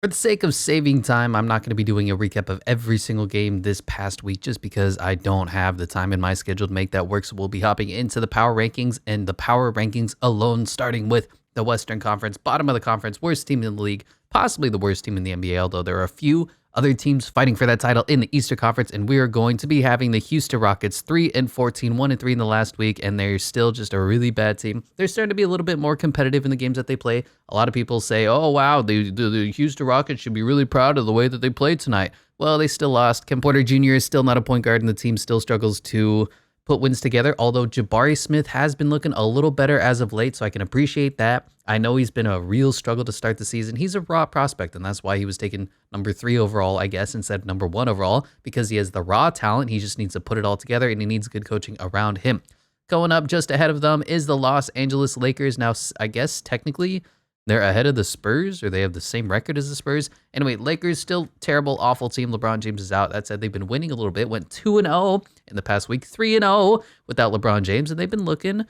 For the sake of saving time, I'm not going to be doing a recap of every single game this past week just because I don't have the time in my schedule to make that work. So we'll be hopping into the power rankings, and the power rankings alone, starting with the Western Conference, bottom of the conference, worst team in the league, possibly the worst team in the NBA, although there are a few other teams fighting for that title in the Eastern Conference, and we are going to be having the Houston Rockets 3-14, 1-3 in the last week, and they're still just a really bad team. They're starting to be a little bit more competitive in the games that they play. A lot of people say, oh, wow, the Houston Rockets should be really proud of the way that they played tonight. Well, they still lost. Ken Porter Jr. is still not a point guard, and the team still struggles to put wins together, although Jabari Smith has been looking a little better as of late, so I can appreciate that. I know he's been a real struggle to start the season. He's a raw prospect, and that's why he was taken number 3 overall, I guess, instead of number 1 overall, because he has the raw talent. He just needs to put it all together, and he needs good coaching around him. Going up just ahead of them is the Los Angeles Lakers. Now, I guess technically they're ahead of the Spurs, or they have the same record as the Spurs. Anyway, Lakers, still terrible, awful team. LeBron James is out. That said, they've been winning a little bit. Went 2-0 in the past week, 3-0 without LeBron James, and they've been looking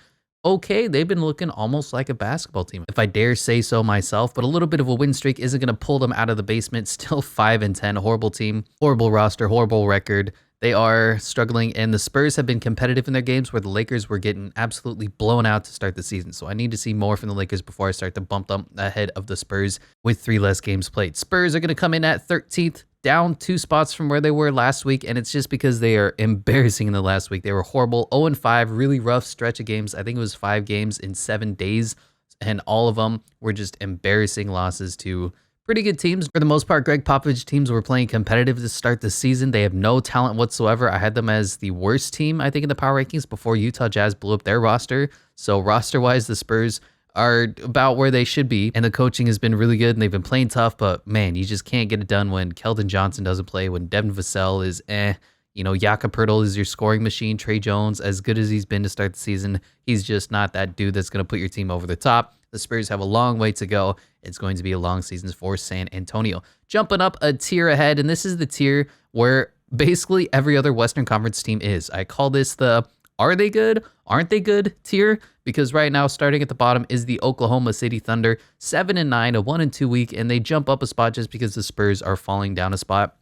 okay. They've been looking almost like a basketball team, if I dare say so myself, but a little bit of a win streak isn't going to pull them out of the basement. Still 5-10, horrible team, horrible roster, horrible record. They are struggling, and the Spurs have been competitive in their games where the Lakers were getting absolutely blown out to start the season. So I need to see more from the Lakers before I start to bump them ahead of the Spurs with 3 less games played. Spurs are going to come in at 13th, down 2 spots from where they were last week, and it's just because they are embarrassing in the last week. They were horrible, 0-5, really rough stretch of games. I think it was 5 games in 7 days, and all of them were just embarrassing losses to pretty good teams. For the most part, Greg Popovich teams were playing competitive to start the season. They have no talent whatsoever. I had them as the worst team, I think, in the power rankings before Utah Jazz blew up their roster. So roster-wise, the Spurs are about where they should be, and the coaching has been really good, and they've been playing tough, but man, you just can't get it done when Keldon Johnson doesn't play, when Devin Vassell is Jakob Poeltl is your scoring machine. Trey Jones, as good as he's been to start the season, he's just not that dude that's going to put your team over the top. The Spurs have a long way to go. It's going to be a long season for San Antonio. Jumping up a tier ahead, and this is the tier where basically every other Western Conference team is. I call this the are they good, aren't they good tier, because right now, starting at the bottom is the Oklahoma City Thunder, 7-9, a 1-2 week, and they jump up a spot just because the Spurs are falling down a spot.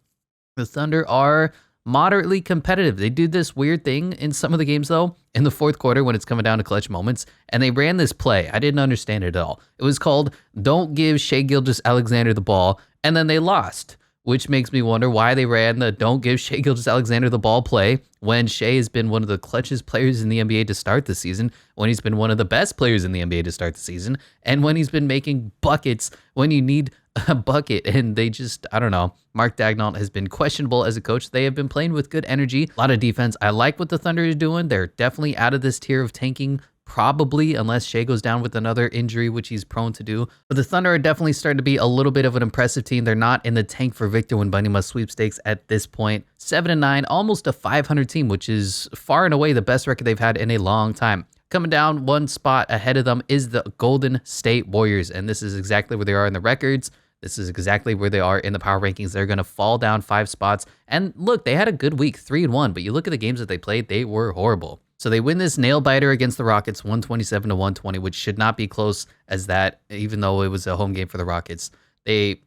The Thunder are moderately competitive. They do this weird thing in some of the games, though, in the fourth quarter when it's coming down to clutch moments, and they ran this play. I didn't understand it at all. It was called Don't Give Shai Gilgeous-Alexander the Ball, and then they lost, which makes me wonder why they ran the Don't Give Shai Gilgeous-Alexander the Ball play when Shai has been one of the clutchest players in the NBA to start the season, when he's been one of the best players in the NBA to start the season, and when he's been making buckets when you need a bucket. And they just, I don't know. Mark Daigneault has been questionable as a coach. They have been playing with good energy, a lot of defense. I like what the Thunder is doing. They're definitely out of this tier of tanking, probably, unless Shai goes down with another injury, which he's prone to do. But the Thunder are definitely starting to be a little bit of an impressive team. They're not in the tank for Victor Wembanyama sweepstakes at this point. 7-9, almost a 500 team, which is far and away the best record they've had in a long time. Coming down 1 spot ahead of them is the Golden State Warriors, and this is exactly where they are in the records. This is exactly where they are in the power rankings. They're going to fall down 5 spots. And look, they had a good week, 3-1, but you look at the games that they played, they were horrible. So they win this nail-biter against the Rockets, 127-120, which should not be close as that, even though it was a home game for the Rockets. They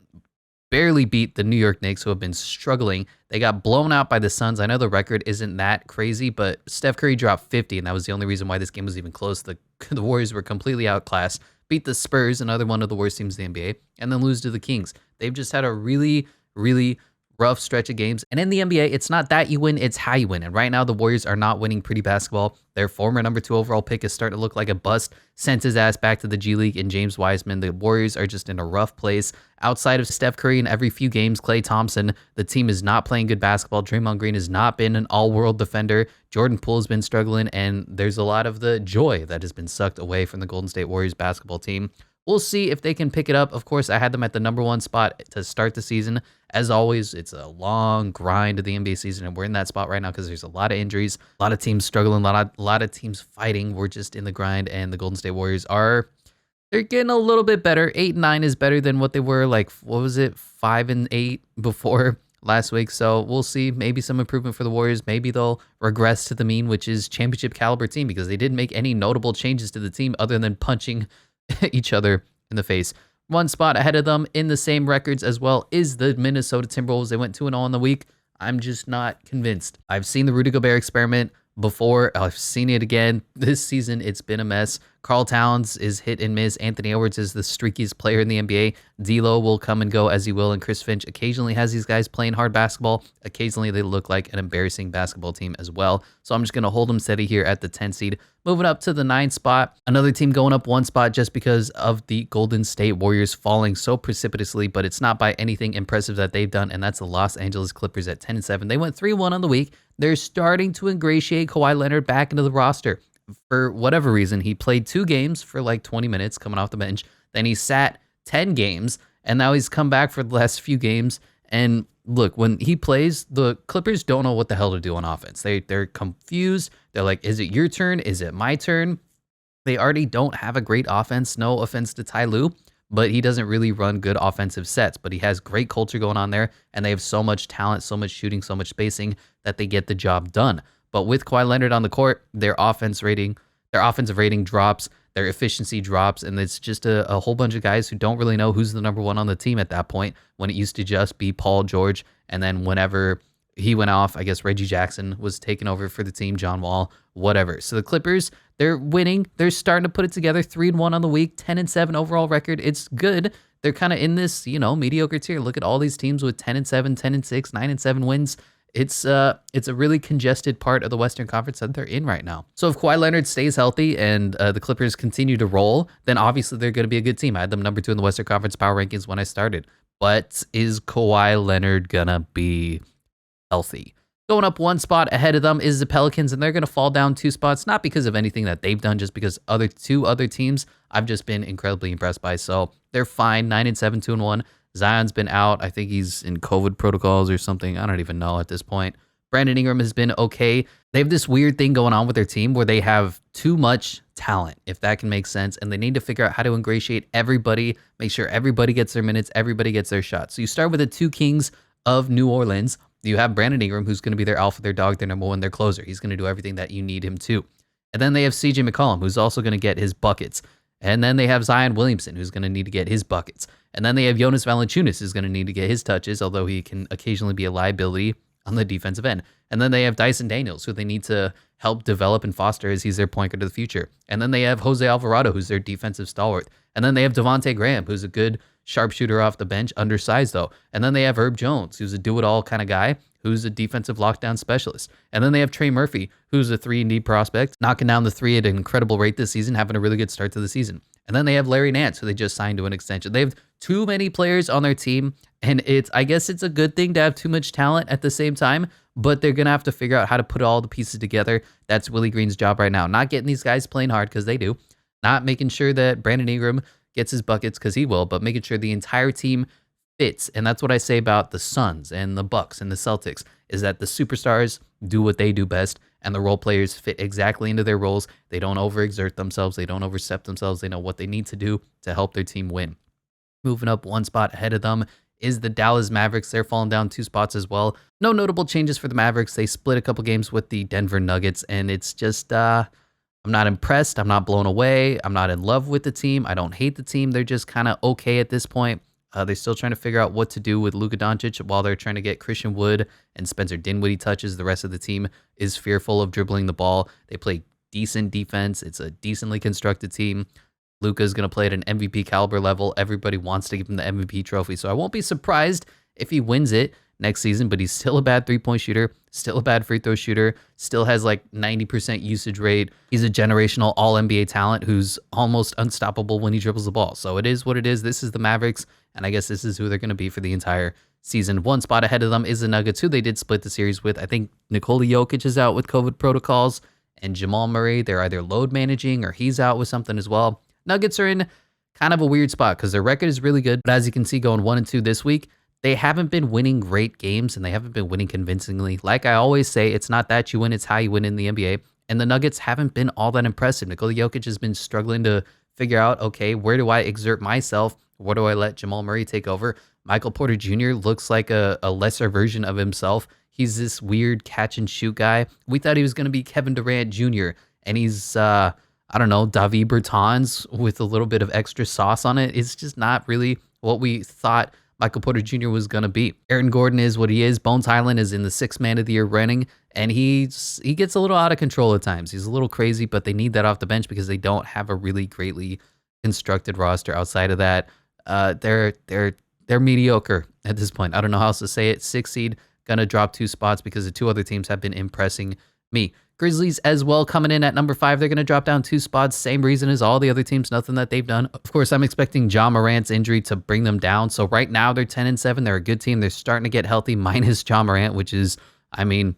barely beat the New York Knicks, who have been struggling. They got blown out by the Suns. I know the record isn't that crazy, but Steph Curry dropped 50, and that was the only reason why this game was even close. The Warriors were completely outclassed. Beat the Spurs, another one of the worst teams in the NBA, and then lose to the Kings. They've just had a really, really rough stretch of games. And in the NBA, it's not that you win, it's how you win. And right now, the Warriors are not winning pretty basketball. Their former number 2 overall pick is starting to look like a bust. Sent his ass back to the G League and James Wiseman. The Warriors are just in a rough place. Outside of Steph Curry in every few games, Klay Thompson, the team is not playing good basketball. Draymond Green has not been an all-world defender. Jordan Poole has been struggling, and there's a lot of the joy that has been sucked away from the Golden State Warriors basketball team. We'll see if they can pick it up. Of course, I had them at the number 1 spot to start the season. As always, it's a long grind of the NBA season, and we're in that spot right now because there's a lot of injuries, a lot of teams struggling, a lot of teams fighting. We're just in the grind, and the Golden State Warriors they're getting a little bit better. 8-9 is better than what they were, 5-8 before last week. So we'll see. Maybe some improvement for the Warriors. Maybe they'll regress to the mean, which is championship caliber team, because they didn't make any notable changes to the team other than punching each other in the face. One spot ahead of them in the same records as well is the Minnesota Timberwolves. They went 2-0 on the week. I'm just not convinced. I've seen the Rudy Gobert experiment before. I've seen it again this season. It's been a mess. Karl Towns is hit and miss. Anthony Edwards is the streakiest player in the NBA. D'Lo will come and go as he will, and Chris Finch occasionally has these guys playing hard basketball. Occasionally they look like an embarrassing basketball team as well. So I'm just going to hold them steady here at the 10 seed. Moving up to the 9 spot, another team going up 1 spot just because of the Golden State Warriors falling so precipitously, but it's not by anything impressive that they've done, and that's the Los Angeles Clippers at 10-7. They went 3-1 on the week. They're starting to ingratiate Kawhi Leonard back into the roster. For whatever reason, he played 2 games for like 20 minutes coming off the bench. Then he sat 10 games, and now he's come back for the last few games. And look, when he plays, the Clippers don't know what the hell to do on offense. They're confused. They're like, is it your turn? Is it my turn? They already don't have a great offense. No offense to Ty Lue, but he doesn't really run good offensive sets. But he has great culture going on there, and they have so much talent, so much shooting, so much spacing that they get the job done. But with Kawhi Leonard on the court, their offensive rating drops, their efficiency drops, and it's just a whole bunch of guys who don't really know who's the number one on the team at that point, when it used to just be Paul George. And then whenever he went off, I guess Reggie Jackson was taking over for the team, John Wall, whatever. So the Clippers, they're winning. They're starting to put it together. 3-1 on the week, 10-7 overall record. It's good. They're kind of in this, mediocre tier. Look at all these teams with 10-7, 10-6, 9-7 wins. It's a really congested part of the Western Conference that they're in right now. So if Kawhi Leonard stays healthy and the Clippers continue to roll, then obviously they're going to be a good team. I had them number 2 in the Western Conference power rankings when I started. But is Kawhi Leonard going to be healthy? Going up 1 spot ahead of them is the Pelicans, and they're going to fall down 2 spots, not because of anything that they've done, just because two other teams I've just been incredibly impressed by. So they're fine, 9-7, 2-1. Zion's been out. I think he's in COVID protocols or something. I don't even know at this point. Brandon Ingram has been okay. They have this weird thing going on with their team where they have too much talent, if that can make sense, and they need to figure out how to ingratiate everybody, make sure everybody gets their minutes, everybody gets their shots. So you start with the 2 kings of New Orleans. You have Brandon Ingram, who's going to be their alpha, their dog, their number 1, their closer. He's going to do everything that you need him to. And then they have CJ McCollum, who's also going to get his buckets. And then they have Zion Williamson, who's going to need to get his buckets. And then they have Jonas Valanciunas, who's going to need to get his touches, although he can occasionally be a liability on the defensive end. And then they have Dyson Daniels, who they need to help develop and foster as he's their point guard of the future. And then they have Jose Alvarado, who's their defensive stalwart. And then they have Devontae Graham, who's a good sharpshooter off the bench, undersized though. And then they have Herb Jones, who's a do-it-all kind of guy, who's a defensive lockdown specialist. And then they have Trey Murphy, who's a 3-and-D prospect, knocking down the 3 at an incredible rate this season, having a really good start to the season. And then they have Larry Nance, who they just signed to an extension. They have too many players on their team, and I guess it's a good thing to have too much talent at the same time, but they're going to have to figure out how to put all the pieces together. That's Willie Green's job right now. Not getting these guys playing hard, because they do. Not making sure that Brandon Ingram gets his buckets, because he will, but making sure the entire team fits. And that's what I say about the Suns and the Bucks and the Celtics, is that the superstars do what they do best, and the role players fit exactly into their roles. They don't overexert themselves. They don't overstep themselves. They know what they need to do to help their team win. Moving up 1 spot ahead of them is the Dallas Mavericks. They're falling down 2 spots as well. No notable changes for the Mavericks. They split a couple games with the Denver Nuggets, and it's just, I'm not impressed. I'm not blown away. I'm not in love with the team. I don't hate the team. They're just kind of okay at this point. They're still trying to figure out what to do with Luka Doncic while they're trying to get Christian Wood and Spencer Dinwiddie touches. The rest of the team is fearful of dribbling the ball. They play decent defense. It's a decently constructed team. Luka's going to play at an MVP caliber level. Everybody wants to give him the MVP trophy, so I won't be surprised if he wins it next season, but he's still a bad 3-point shooter, still a bad free throw shooter, still has like 90% usage rate. He's a generational all-NBA talent who's almost unstoppable when he dribbles the ball. So it is what it is. This is the Mavericks, and I guess this is who they're going to be for the entire season. 1 spot ahead of them is the Nuggets, who they did split the series with. I think Nikola Jokic is out with COVID protocols, and Jamal Murray, they're either load managing or he's out with something as well. Nuggets are in kind of a weird spot because their record is really good, but as you can see, going 1-2 this week, they haven't been winning great games, and they haven't been winning convincingly. Like I always say, it's not that you win, it's how you win in the NBA. And the Nuggets haven't been all that impressive. Nikola Jokic has been struggling to figure out, okay, where do I exert myself? Where do I let Jamal Murray take over? Michael Porter Jr. looks like a lesser version of himself. He's this weird catch and shoot guy. We thought he was going to be Kevin Durant Jr., and he's, I I don't know, David Bertans with a little bit of extra sauce on it. It's just not really what we thought Michael Porter Jr. was going to be. Aaron Gordon is what he is. Bones Highland is in the 6th man of the year running, and he gets a little out of control at times. He's a little crazy, but they need that off the bench because they don't have a really greatly constructed roster outside of that. They're mediocre at this point. I don't know how else to say it. 6th seed, gonna drop 2 spots because the 2 other teams have been impressing me. Grizzlies as well coming in at number 5. They're going to drop down 2 spots. Same reason as all the other teams. Nothing that they've done. Of course, I'm expecting Ja Morant's injury to bring them down. So right now they're 10-7. They're a good team. They're starting to get healthy minus Ja Morant, which is, I mean,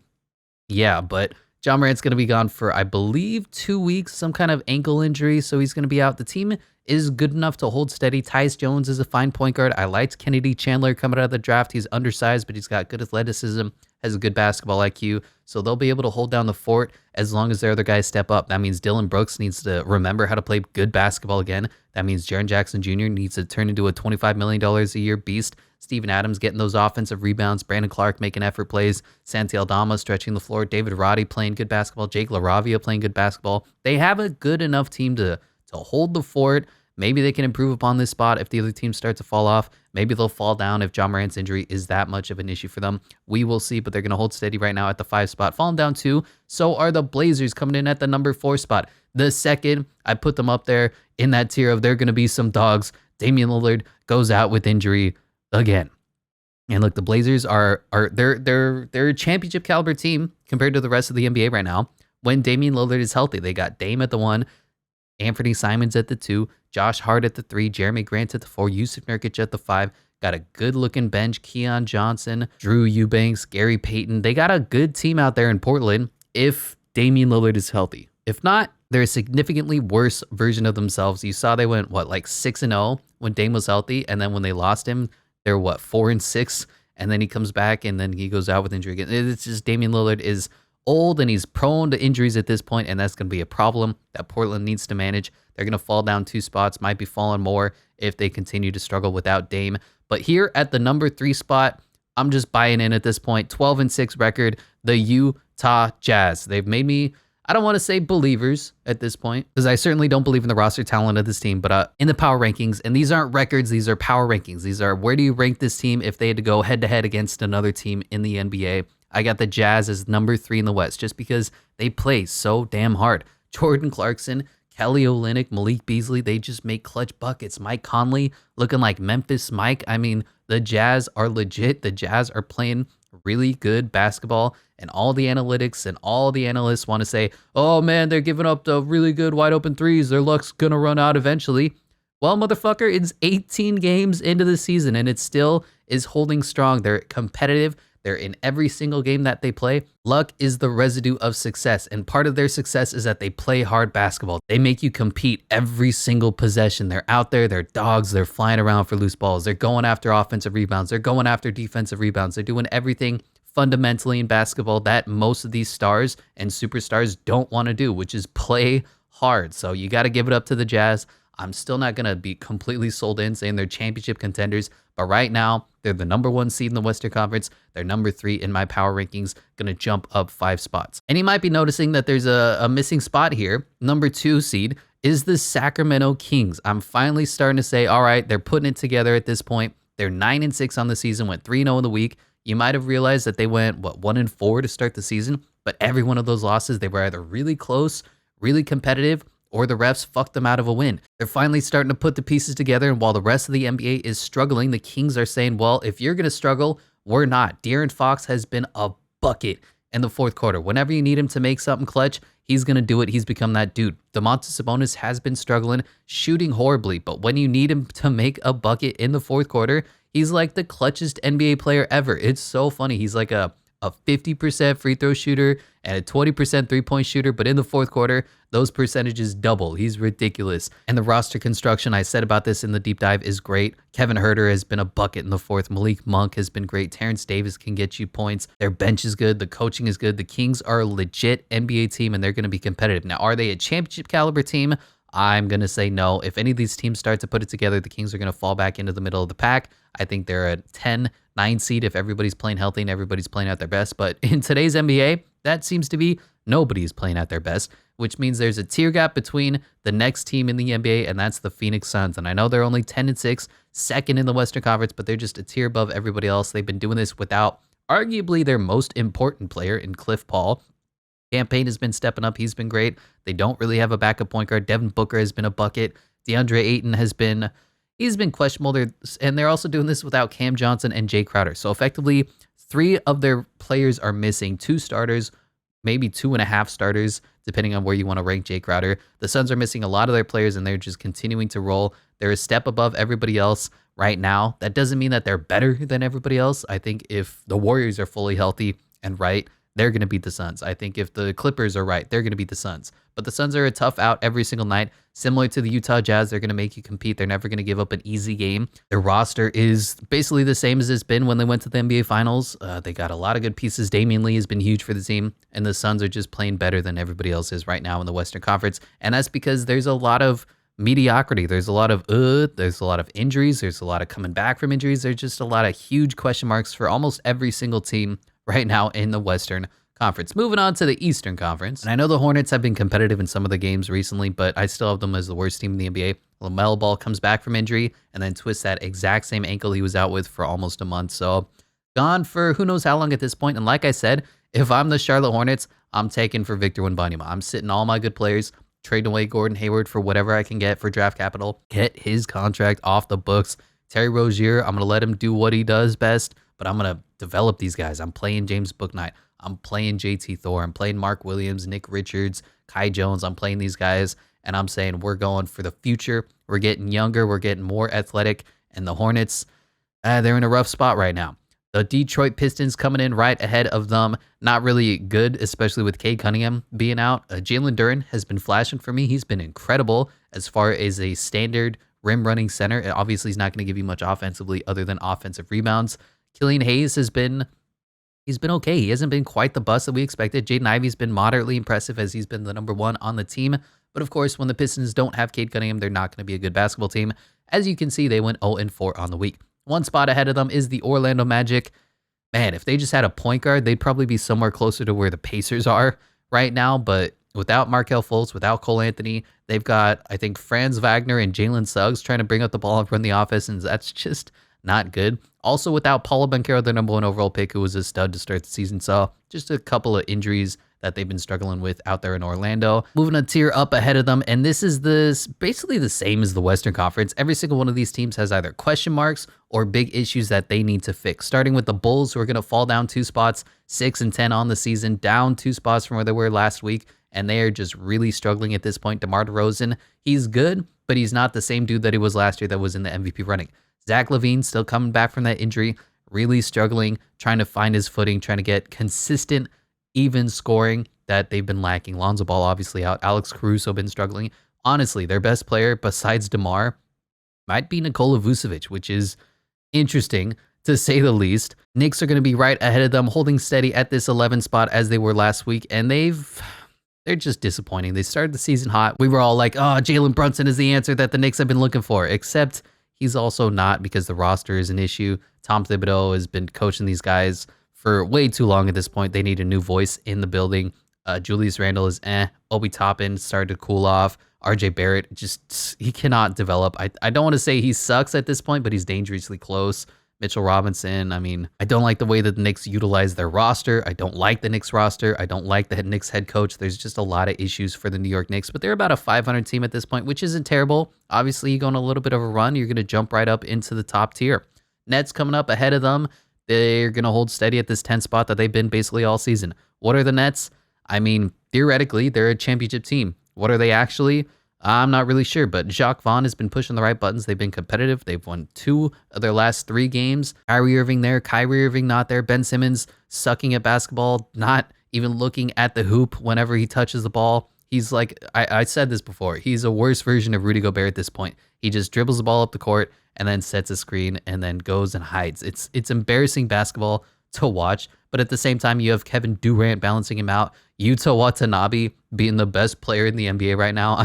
yeah, but Ja Morant's going to be gone for, I believe, 2 weeks, some kind of ankle injury. So he's going to be out. The team is good enough to hold steady. Tyus Jones is a fine point guard. I liked Kennedy Chandler coming out of the draft. He's undersized, but he's got good athleticism, has a good basketball IQ. So they'll be able to hold down the fort as long as their other guys step up. That means Dylan Brooks needs to remember how to play good basketball again. That means Jaren Jackson Jr. needs to turn into a $25 million a year beast. Steven Adams getting those offensive rebounds. Brandon Clark making effort plays. Santi Aldama stretching the floor. David Roddy playing good basketball. Jake LaRavia playing good basketball. They have a good enough team to hold the fort. Maybe they can improve upon this spot if the other teams start to fall off. Maybe they'll fall down if Ja Morant's injury is that much of an issue for them. We will see, but they're going to hold steady right now at the 5 spot. Falling down 2, so are the Blazers coming in at the number 4 spot. The second I put them up there in that tier of they're going to be some dogs, Damian Lillard goes out with injury again. And look, the Blazers they're a championship caliber team compared to the rest of the NBA right now. When Damian Lillard is healthy, they got Dame at the 1, Anthony Simons at the 2, Josh Hart at the 3, Jeremy Grant at the 4, Yusuf Nurkic at the 5. Got a good-looking bench. Keon Johnson, Drew Eubanks, Gary Payton. They got a good team out there in Portland if Damian Lillard is healthy. If not, they're a significantly worse version of themselves. You saw they went, 6-0 when Dame was healthy, and then when they lost him, they're, 4-6, and then he comes back, and then he goes out with injury again. It's just Damian Lillard is old, and he's prone to injuries at this point, and that's going to be a problem that Portland needs to manage. They're going to fall down 2 spots, might be falling more if they continue to struggle without Dame. But here at the number 3 spot, I'm just buying in at this point. 12-6 record, the Utah Jazz. They've made me, I don't want to say believers at this point, because I certainly don't believe in the roster talent of this team, but in the power rankings, and these aren't records, these are power rankings. These are where do you rank this team if they had to go head-to-head against another team in the NBA. I got the Jazz as number 3 in the West just because they play so damn hard. Jordan Clarkson, Kelly Olynyk, Malik Beasley, they just make clutch buckets. Mike Conley looking like Memphis Mike. I mean, the Jazz are legit. The Jazz are playing really good basketball, and all the analytics and all the analysts want to say, oh man, they're giving up the really good wide open threes. Their luck's going to run out eventually. Well, motherfucker, it's 18 games into the season, and it still is holding strong. They're competitive. They're in every single game that they play. Luck is the residue of success, and part of their success is that they play hard basketball. They make you compete every single possession. They're out there, they're dogs, they're flying around for loose balls. They're going after offensive rebounds. They're going after defensive rebounds. They're doing everything fundamentally in basketball that most of these stars and superstars don't want to do, which is play hard. So you got to give it up to the Jazz. I'm still not going to be completely sold in saying they're championship contenders, but right now, they're the number 1 seed in the Western Conference. They're number 3 in my power rankings, going to jump up 5 spots. And you might be noticing that there's a missing spot here. Number 2 seed is the Sacramento Kings. I'm finally starting to say, all right, they're putting it together at this point. They're 9-6 on the season, went 3-0 in the week. You might have realized that they went, 1-4 to start the season, but every one of those losses, they were either really close, really competitive, or the refs fucked them out of a win. They're finally starting to put the pieces together, and while the rest of the NBA is struggling, the Kings are saying, well, if you're going to struggle, we're not. De'Aaron Fox has been a bucket in the 4th quarter. Whenever you need him to make something clutch, he's going to do it. He's become that dude. Domantas Sabonis has been struggling, shooting horribly, but when you need him to make a bucket in the 4th quarter, he's like the clutchest NBA player ever. It's so funny. He's like a 50% free throw shooter and a 20% three-point shooter, but in the 4th quarter, those percentages double. He's ridiculous. And the roster construction, I said about this in the deep dive, is great. Kevin Huerter has been a bucket in the 4th. Malik Monk has been great. Terrence Davis can get you points. Their bench is good. The coaching is good. The Kings are a legit NBA team, and they're going to be competitive. Now, are they a championship caliber team? I'm going to say no. If any of these teams start to put it together, the Kings are going to fall back into the middle of the pack. I think they're a 10-9 seed if everybody's playing healthy and everybody's playing at their best. But in today's NBA, that seems to be Nobody's playing at their best, which means there's a tier gap between the next team in the NBA, and that's the Phoenix Suns. And I know they're only 10-6, second in the Western Conference, but they're just a tier above everybody else. They've been doing this without arguably their most important player in Cliff Paul. Campaign has been stepping up. He's been great. They don't really have a backup point guard. Devin Booker has been a bucket. DeAndre Ayton he's been questionable. And they're also doing this without Cam Johnson and Jay Crowder. So effectively, 3 of their players are missing, 2 starters, maybe 2.5 starters, depending on where you want to rank Jay Crowder. The Suns are missing a lot of their players, and they're just continuing to roll. They're a step above everybody else right now. That doesn't mean that they're better than everybody else. I think if the Warriors are fully healthy and right, they're going to beat the Suns. I think if the Clippers are right, they're going to beat the Suns. But the Suns are a tough out every single night. Similar to the Utah Jazz, they're going to make you compete. They're never going to give up an easy game. Their roster is basically the same as it's been when they went to the NBA Finals. They got a lot of good pieces. Damian Lee has been huge for the team, and the Suns are just playing better than everybody else is right now in the Western Conference. And that's because there's a lot of mediocrity. There's a lot of injuries. There's a lot of coming back from injuries. There's just a lot of huge question marks for almost every single team right now in the Western Conference. Moving on to the Eastern Conference. And I know the Hornets have been competitive in some of the games recently, but I still have them as the worst team in the NBA. LaMelo Ball comes back from injury and then twists that exact same ankle he was out with for almost a month. So gone for who knows how long at this point. And like I said, if I'm the Charlotte Hornets, I'm taking for Victor Wembanyama. I'm sitting all my good players, trading away Gordon Hayward for whatever I can get for draft capital, get his contract off the books. Terry Rozier, I'm going to let him do what he does best, but I'm going to develop these guys. I'm playing James Bouknight. I'm playing JT Thor. I'm playing Mark Williams, Nick Richards, Kai Jones. I'm playing these guys, and I'm saying we're going for the future. We're getting younger. We're getting more athletic. And the Hornets, they're in a rough spot right now. The Detroit Pistons coming in right ahead of them. Not really good, especially with Cade Cunningham being out. Jalen Duren has been flashing for me. He's been incredible as far as a standard rim running center. Obviously, he's not going to give you much offensively other than offensive rebounds. Killian Hayes has been okay. He hasn't been quite the bust that we expected. Jaden Ivey's been moderately impressive as he's been the number 1 on the team. But of course, when the Pistons don't have Cade Cunningham, they're not going to be a good basketball team. As you can see, they went 0-4 on the week. One spot ahead of them is the Orlando Magic. Man, if they just had a point guard, they'd probably be somewhere closer to where the Pacers are right now. But without Markelle Fultz, without Cole Anthony, they've got, I think, Franz Wagner and Jalen Suggs trying to bring up the ball and run the offense, and that's just not good. Also, without Paulo Banchero, their number 1 overall pick, who was a stud to start the season. So just a couple of injuries that they've been struggling with out there in Orlando. Moving a tier up ahead of them, and this is basically the same as the Western Conference. Every single one of these teams has either question marks or big issues that they need to fix. Starting with the Bulls, who are going to fall down 2 spots, 6-10 on the season, down 2 spots from where they were last week, and they are just really struggling at this point. DeMar DeRozan, he's good, but he's not the same dude that he was last year that was in the MVP running. Zach LaVine still coming back from that injury, really struggling, trying to find his footing, trying to get consistent, even scoring that they've been lacking. Lonzo Ball obviously out. Alex Caruso been struggling. Honestly, their best player besides DeMar might be Nikola Vucevic, which is interesting to say the least. Knicks are going to be right ahead of them, holding steady at this 11 spot as they were last week, and they're just disappointing. They started the season hot. We were all like, oh, Jalen Brunson is the answer that the Knicks have been looking for, except he's also not, because the roster is an issue. Tom Thibodeau has been coaching these guys for way too long at this point. They need a new voice in the building. Julius Randle is Obi Toppin started to cool off. RJ Barrett, he cannot develop. I don't want to say he sucks at this point, but he's dangerously close. Mitchell Robinson, I don't like the way that the Knicks utilize their roster. I don't like the Knicks roster. I don't like the Knicks head coach. There's just a lot of issues for the New York Knicks, but they're about a 500 team at this point, which isn't terrible. Obviously, you go on a little bit of a run, you're going to jump right up into the top tier. Nets coming up ahead of them. They're going to hold steady at this 10 spot that they've been basically all season. What are the Nets? Theoretically, they're a championship team. What are they actually? I'm not really sure, but Jacques Vaughn has been pushing the right buttons. They've been competitive. They've won 2 of their last 3 games. Kyrie Irving there, Kyrie Irving not there. Ben Simmons sucking at basketball, not even looking at the hoop whenever he touches the ball. He's like, I said this before, he's a worse version of Rudy Gobert at this point. He just dribbles the ball up the court and then sets a screen and then goes and hides. It's embarrassing basketball to watch, but at the same time, you have Kevin Durant balancing him out. Yuta Watanabe being the best player in the NBA right now.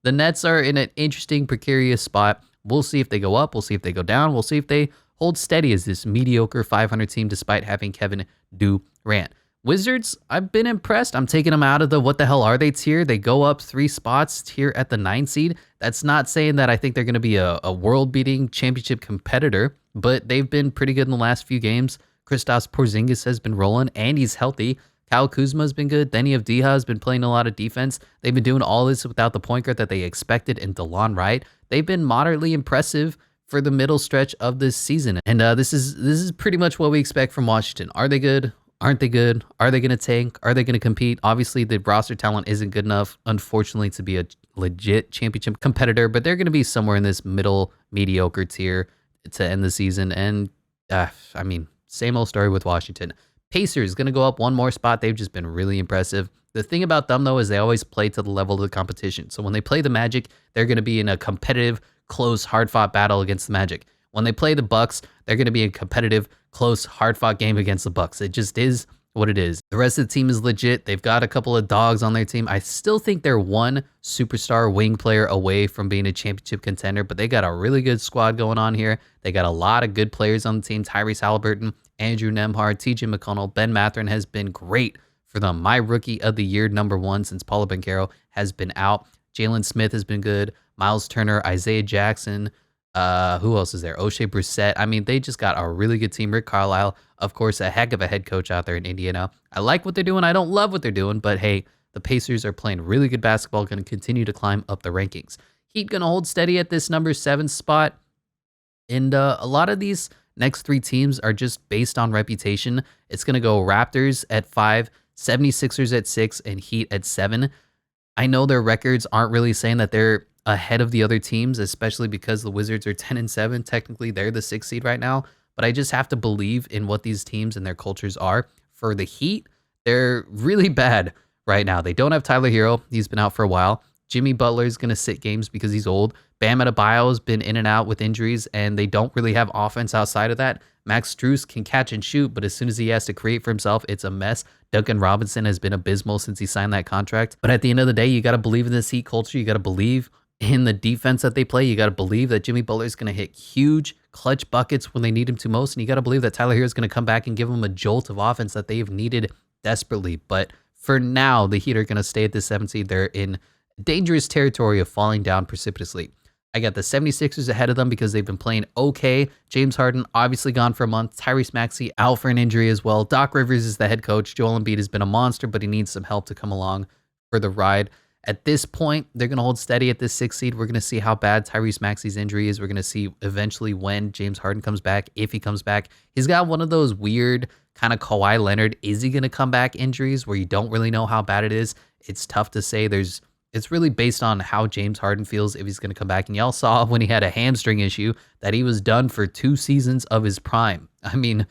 The Nets are in an interesting, precarious spot. We'll see if they go up. We'll see if they go down. We'll see if they hold steady as this mediocre 500 team despite having Kevin Durant. Wizards, I've been impressed. I'm taking them out of the what the hell are they tier. They go up 3 spots here at the 9 seed. That's not saying that I think they're going to be a world-beating championship competitor, but they've been pretty good in the last few games. Kristaps Porzingis has been rolling, and he's healthy. Kyle Kuzma has been good. Deni Avdija has been playing a lot of defense. They've been doing all this without the point guard that they expected in DeLon Wright. They've been moderately impressive for the middle stretch of this season, and this is pretty much what we expect from Washington. Are they good? Aren't they good? Are they going to tank? Are they going to compete? Obviously, the roster talent isn't good enough, unfortunately, to be a legit championship competitor, but they're going to be somewhere in this middle mediocre tier to end the season. And I mean, same old story with Washington. Pacers going to go up one more spot. They've just been really impressive. The thing about them, though, is they always play to the level of the competition. So when they play the Magic, they're going to be in a competitive, close, hard-fought battle against the Magic. When they play the Bucks, they're going to be a competitive, close, hard-fought game against the Bucks. It just is what it is. The rest of the team is legit. They've got a couple of dogs on their team. I still think they're one superstar wing player away from being a championship contender, but they got a really good squad going on here. They got a lot of good players on the team. Tyrese Halliburton, Andrew Nembhard, TJ McConnell, Ben Mathurin has been great for them. My rookie of the year, #1 since Paolo Banchero has been out. Jalen Smith has been good. Miles Turner, Isaiah Jackson, who else is there? O'Shea Brissett. I mean, they just got a really good team. Rick Carlisle, of course, a heck of a head coach out there in Indiana. I like what they're doing. I don't love what they're doing, but hey, the Pacers are playing really good basketball, going to continue to climb up the rankings. Heat going to hold steady at this #7 spot. And a lot of these next 3 teams are just based on reputation. It's going to go Raptors at 5, 76ers at 6, and Heat at 7. I know their records aren't really saying that they're ahead of the other teams, especially because the Wizards are 10-7. Technically, they're the 6th seed right now. But I just have to believe in what these teams and their cultures are. For the Heat, they're really bad right now. They don't have Tyler Hero. He's been out for a while. Jimmy Butler is going to sit games because he's old. Bam Adebayo has been in and out with injuries, and they don't really have offense outside of that. Max Strus can catch and shoot, but as soon as he has to create for himself, it's a mess. Duncan Robinson has been abysmal since he signed that contract. But at the end of the day, you got to believe in this Heat culture. You got to believe in the defense that they play. You got to believe that Jimmy Butler is going to hit huge clutch buckets when they need him to most. And you got to believe that Tyler Hero is going to come back and give them a jolt of offense that they've needed desperately. But for now, the Heat are going to stay at the 7th seed. They're in dangerous territory of falling down precipitously. I got the 76ers ahead of them because they've been playing okay. James Harden, obviously gone for a month. Tyrese Maxey out for an injury as well. Doc Rivers is the head coach. Joel Embiid has been a monster, but he needs some help to come along for the ride. At this point, they're going to hold steady at this 6th seed. We're going to see how bad Tyrese Maxey's injury is. We're going to see eventually when James Harden comes back, if he comes back. He's got one of those weird kind of Kawhi Leonard, is he going to come back injuries where you don't really know how bad it is. It's tough to say. It's really based on how James Harden feels if he's going to come back. And y'all saw when he had a hamstring issue that he was done for 2 seasons of his prime. I mean,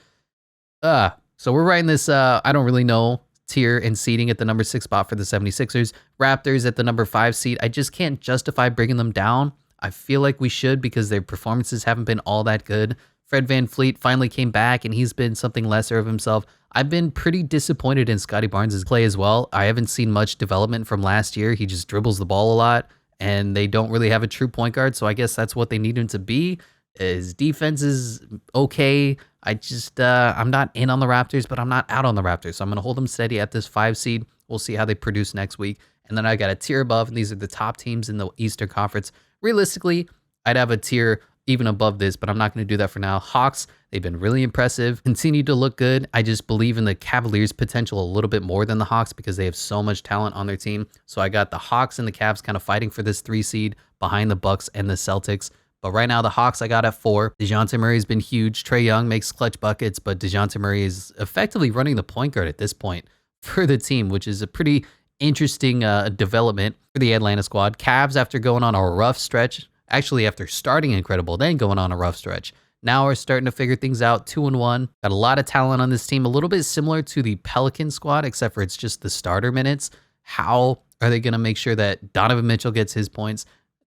so we're writing this, I don't really know, tier and seeding at the #6 spot for the 76ers. Raptors at the #5 seed. I just can't justify bringing them down. I feel like we should because their performances haven't been all that good. Fred VanVleet finally came back and he's been something lesser of himself. I've been pretty disappointed in Scotty Barnes' play as well. I haven't seen much development from last year. He just dribbles the ball a lot and they don't really have a true point guard. So I guess that's what they need him to be. His defense is okay. I'm not in on the Raptors, but I'm not out on the Raptors. So I'm going to hold them steady at this 5 seed. We'll see how they produce next week. And then I got a tier above, and these are the top teams in the Eastern Conference. Realistically, I'd have a tier even above this, but I'm not going to do that for now. Hawks, they've been really impressive, continue to look good. I just believe in the Cavaliers' potential a little bit more than the Hawks because they have so much talent on their team. So I got the Hawks and the Cavs kind of fighting for this 3 seed behind the Bucks and the Celtics. But right now, the Hawks I got at 4. DeJounte Murray has been huge. Trae Young makes clutch buckets, but DeJounte Murray is effectively running the point guard at this point for the team, which is a pretty interesting development for the Atlanta squad. Cavs, after going on a rough stretch, actually after starting incredible, then going on a rough stretch, now are starting to figure things out. 2-1. Got a lot of talent on this team, a little bit similar to the Pelicans squad, except for it's just the starter minutes. How are they going to make sure that Donovan Mitchell gets his points,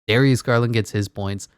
Darius Garland gets his points,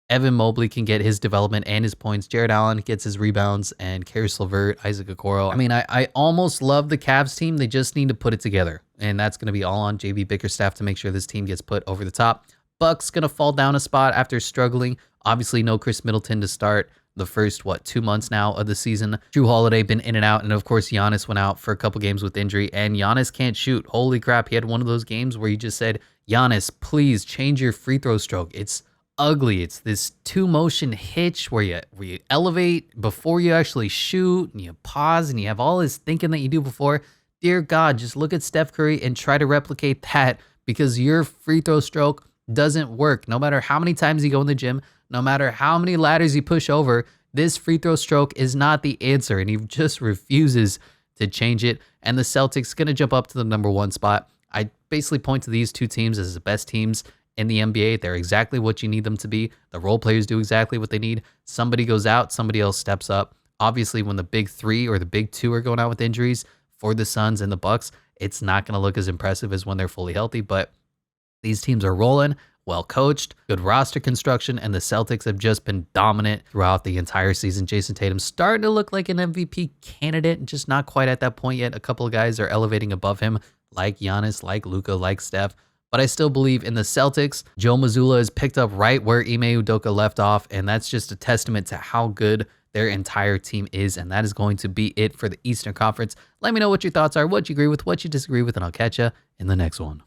Evan Mobley can get his development and his points, Jared Allen gets his rebounds, and Karis LeVert, Isaac Okoro. I mean, I almost love the Cavs team. They just need to put it together, and that's going to be all on JB Bickerstaff to make sure this team gets put over the top. Bucks going to fall down a spot after struggling. Obviously, no Chris Middleton to start. the first, 2 months now of the season. Drew Holiday been in and out, and of course Giannis went out for a couple games with injury, and Giannis can't shoot. Holy crap, he had one of those games where you just said, Giannis, please change your free throw stroke. It's ugly. It's this two motion hitch where you elevate before you actually shoot, and you pause, and you have all this thinking that you do before. Dear God, just look at Steph Curry and try to replicate that, because your free throw stroke doesn't work. No matter how many times you go in the gym, no matter how many ladders you push over, this free throw stroke is not the answer, and he just refuses to change it. And the Celtics going to jump up to the #1 spot. I basically point to these two teams as the best teams in the NBA. They're exactly what you need them to be. The role players do exactly what they need. Somebody goes out, somebody else steps up. Obviously, when the big three or the big two are going out with injuries for the Suns and the Bucks, it's not going to look as impressive as when they're fully healthy, but these teams are rolling, well coached, good roster construction, and the Celtics have just been dominant throughout the entire season. Jason Tatum's starting to look like an MVP candidate, just not quite at that point yet. A couple of guys are elevating above him, like Giannis, like Luka, like Steph. But I still believe in the Celtics. Joe Mazzulla has picked up right where Ime Udoka left off, and that's just a testament to how good their entire team is, and that is going to be it for the Eastern Conference. Let me know what your thoughts are, what you agree with, what you disagree with, and I'll catch you in the next one.